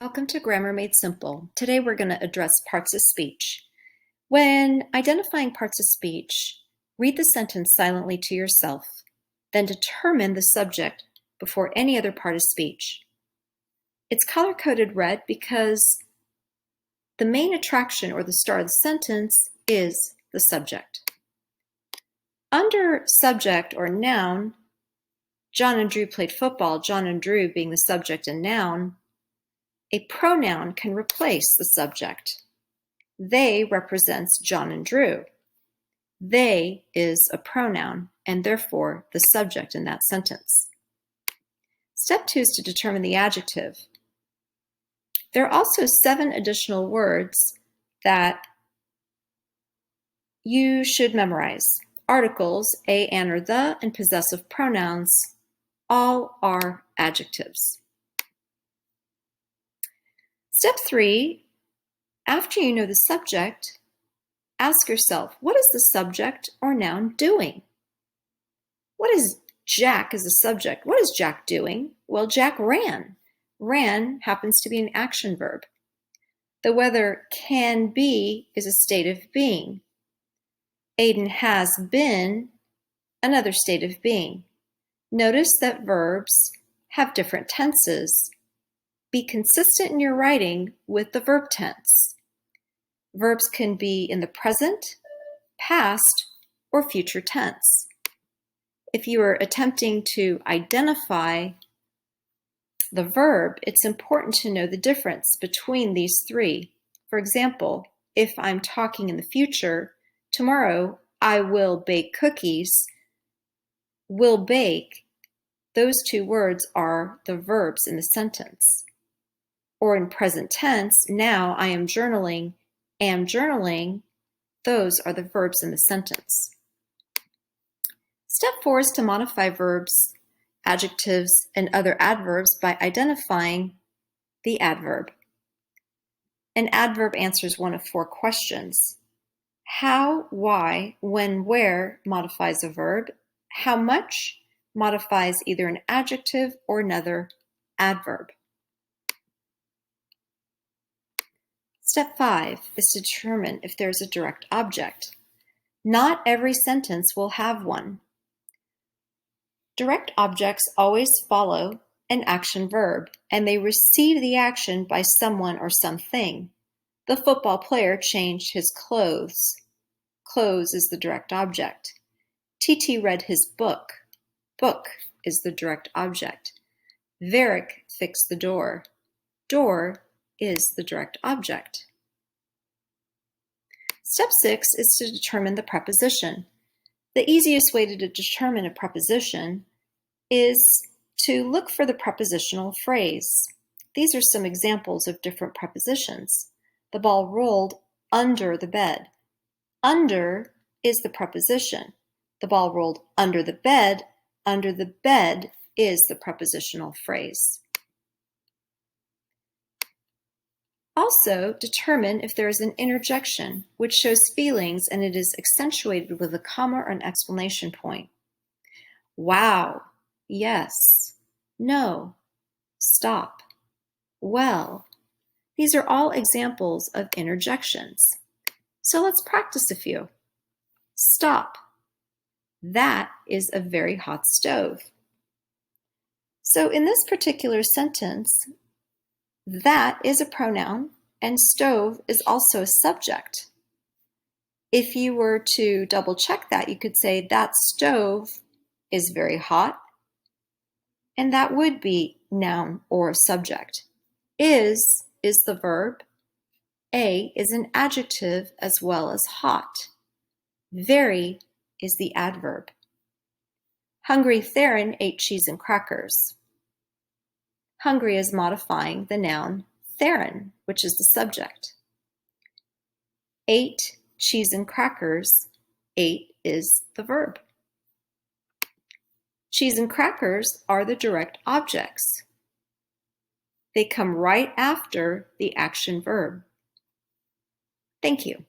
Welcome to Grammar Made Simple. Today we're going to address parts of speech. When identifying parts of speech, read the sentence silently to yourself, then determine the subject before any other part of speech. It's color-coded red because the main attraction or the star of the sentence is the subject. Under subject or noun, John and Drew played football, John and Drew being the subject and noun, a pronoun can replace the subject. They represents John and Drew. They is a pronoun and therefore the subject in that sentence. Step 2 is to determine the adjective. There are also 7 additional words that you should memorize. Articles, a, an, or the, and possessive pronouns all are adjectives. Step 3, after you know the subject, ask yourself, what is the subject or noun doing? What is Jack as a subject? What is Jack doing? Well, Jack ran. Ran happens to be an action verb. The weather can be is a state of being. Aiden has been, another state of being. Notice that verbs have different tenses. Be consistent in your writing with the verb tense. Verbs can be in the present, past, or future tense. If you are attempting to identify the verb, it's important to know the difference between these 3. For example, if I'm talking in the future, tomorrow I will bake cookies. Will bake, those 2 words are the verbs in the sentence. Or in present tense, now I am journaling, those are the verbs in the sentence. Step 4 is to modify verbs, adjectives, and other adverbs by identifying the adverb. An adverb answers one of 4 questions. How, why, when, where modifies a verb. How much modifies either an adjective or another adverb. Step 5 is to determine if there is a direct object. Not every sentence will have one. Direct objects always follow an action verb, and they receive the action by someone or something. The football player changed his clothes. Clothes is the direct object. TT read his book. Book is the direct object. Varick fixed the door. Door is the direct object. Step 6 is to determine the preposition. The easiest way to determine a preposition is to look for the prepositional phrase. These are some examples of different prepositions. The ball rolled under the bed. Under is the preposition. The ball rolled under the bed. Under the bed is the prepositional phrase. Also, determine if there is an interjection, which shows feelings and it is accentuated with a comma or an exclamation point. Wow, yes, no, stop, well. These are all examples of interjections. So let's practice a few. Stop. That is a very hot stove. So in this particular sentence, that is a pronoun, and stove is also a subject. If you were to double check that, you could say that stove is very hot, and that would be noun or subject. Is the verb. A is an adjective as well as hot. Very is the adverb. Hungry Theron ate cheese and crackers. Hungry is modifying the noun Theron, which is the subject. Ate cheese and crackers. Ate is the verb. Cheese and crackers are the direct objects. They come right after the action verb. Thank you.